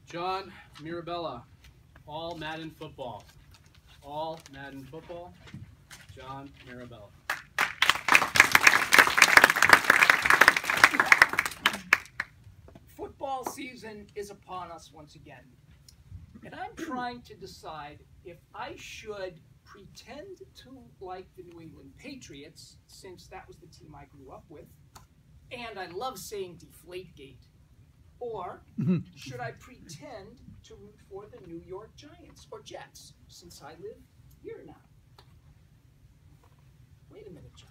John, Mirabella, all Madden football. All Madden football, John, Mirabella. Football season is upon us once again, and I'm trying to decide if I should pretend to like the New England Patriots, since that was the team I grew up with, and I love saying Deflategate, or should I pretend to root for the New York Giants or Jets, since I live here now? Wait a minute, John.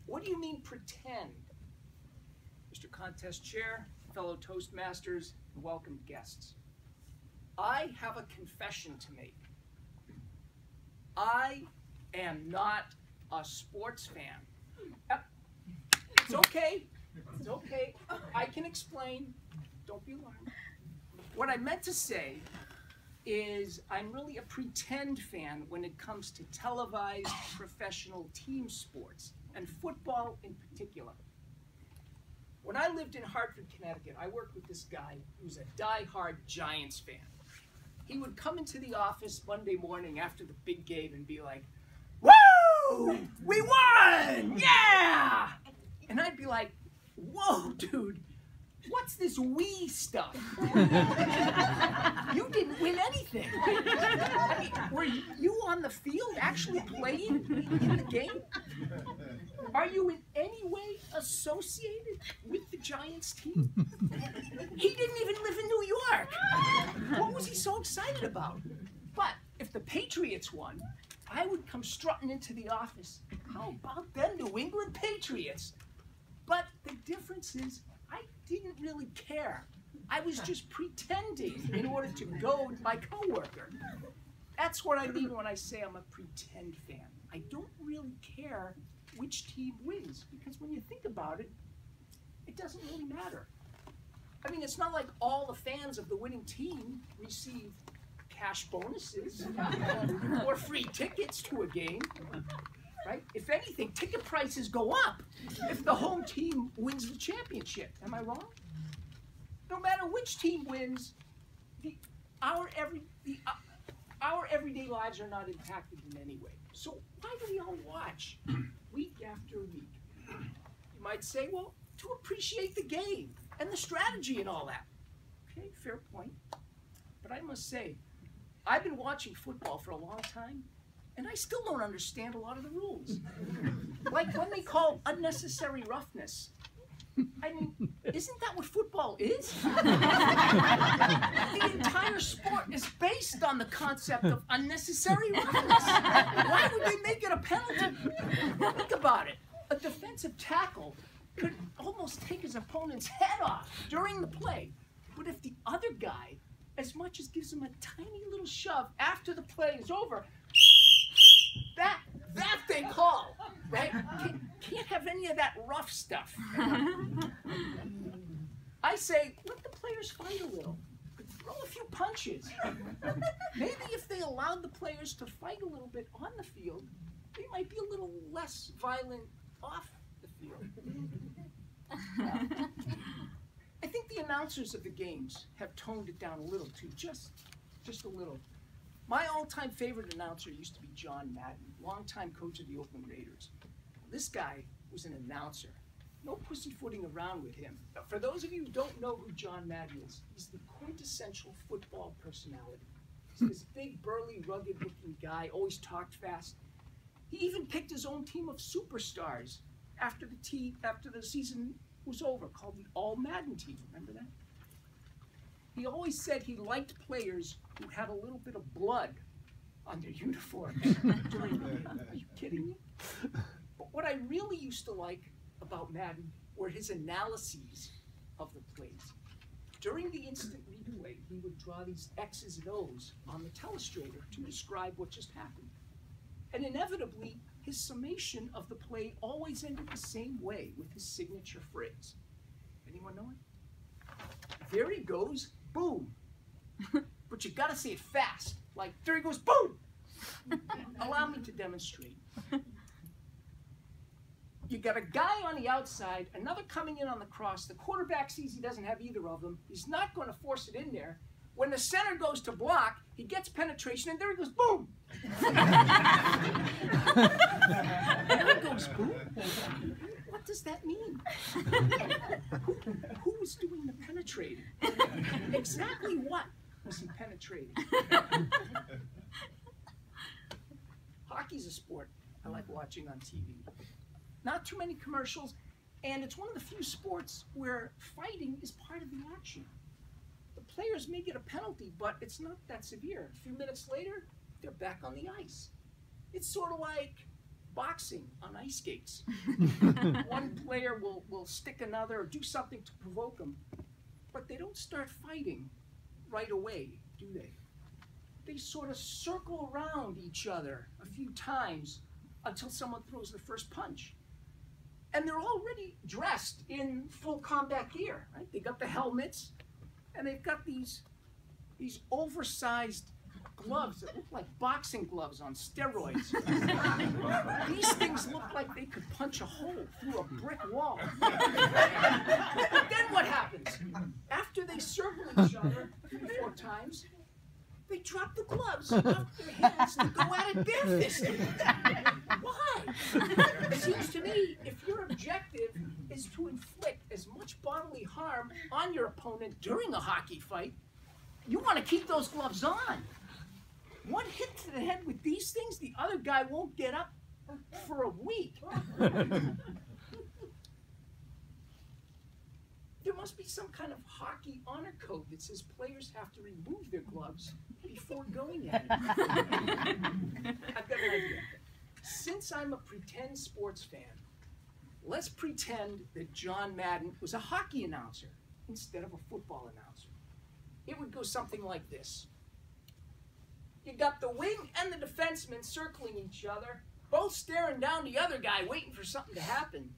What do you mean pretend? Mr. Contest Chair, fellow Toastmasters, and welcome guests. I have a confession to make. I am not a sports fan. It's okay. It's okay. I can explain. Don't be alarmed. What I meant to say is I'm really a pretend fan when it comes to televised professional team sports, and football in particular. When I lived in Hartford, Connecticut, I worked with this guy who's a die-hard Giants fan. He would come into the office Monday morning after the big game and be like, "Woo! We won! Yeah!" And I'd be like, "Whoa, dude, what's this we stuff? You didn't win anything. I mean, were you on the field actually playing in the game? Are you in any way associated with the Giants team?" He didn't even live in New York. What was he so excited about? But if the Patriots won, I would come strutting into the office. "How about them New England Patriots?" But the difference is, I didn't really care. I was just pretending in order to goad my coworker. That's what I mean when I say I'm a pretend fan. I don't really care which team wins, because when you think about it, it doesn't really matter. I mean, it's not like all the fans of the winning team receive cash bonuses or free tickets to a game, right? If anything, ticket prices go up if the home team wins the championship. Am I wrong? No matter which team wins, our everyday lives are not impacted in any way. So why do we all watch week after week? You might say, well, to appreciate the game and the strategy and all that. Okay, fair point. But I must say, I've been watching football for a long time, and I still don't understand a lot of the rules. Like when they call unnecessary roughness. I mean, isn't that what football is? The entire sport is based on the concept of unnecessary roughness. Why would they make it a penalty? Think about it. A defensive tackle could almost take his opponent's head off during the play. But if the other guy as much as gives him a tiny little shove after the play is over, that they call, right? Can't have any of that rough stuff. I say, let the players fight a little. Throw a few punches. Maybe if they allowed the players to fight a little bit on the field, they might be a little less violent off the field. I think the announcers of the games have toned it down a little too, just a little. My all-time favorite announcer used to be John Madden, longtime coach of the Oakland Raiders. This guy was an announcer. No pussyfooting around with him. But for those of you who don't know who John Madden is, he's the quintessential football personality. He's this big, burly, rugged-looking guy, always talked fast. He even picked his own team of superstars after the season was over, called the All Madden team. Remember that? He always said he liked players who had a little bit of blood on their uniforms during the game. Are you kidding me? But what I really used to like about Madden were his analyses of the plays. During the instant replay, he would draw these X's and O's on the telestrator to describe what just happened. And inevitably, his summation of the play always ended the same way with his signature phrase. Anyone know it? There he goes, boom. But you gotta say it fast. Like, there he goes, boom! Allow me to demonstrate. You got a guy on the outside, another coming in on the cross. The quarterback sees he doesn't have either of them. He's not going to force it in there. When the center goes to block, he gets penetration, and there he goes, boom! There he goes, boom. What does that mean? Who was doing the penetrating? Exactly what was he penetrating? Hockey's a sport I like watching on TV. Not too many commercials, and it's one of the few sports where fighting is part of the action. The players may get a penalty, but it's not that severe. A few minutes later, they're back on the ice. It's sort of like boxing on ice skates. One player will stick another or do something to provoke them, but they don't start fighting right away, do they? They sort of circle around each other a few times until someone throws the first punch. And they're already dressed in full combat gear, right? They got the helmets, and they've got these oversized gloves that look like boxing gloves on steroids. These things look like they could punch a hole through a brick wall. But then what happens? After they circle each other 3 or 4 times, they drop the gloves off their hands to go at it barefisted. Why? It seems to me if your objective is to inflict as much bodily harm on your opponent during a hockey fight, you want to keep those gloves on. One hit to the head with these things, the other guy won't get up for a week. There must be some kind of hockey honor code that says players have to remove their gloves before going at it. I've got an idea. Since I'm a pretend sports fan, let's pretend that John Madden was a hockey announcer instead of a football announcer. It would go something like this. You got the wing and the defenseman circling each other, both staring down the other guy, waiting for something to happen.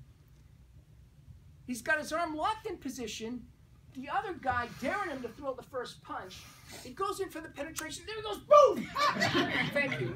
He's got his arm locked in position, the other guy daring him to throw the first punch. He goes in for the penetration, there he goes, boom! Thank you.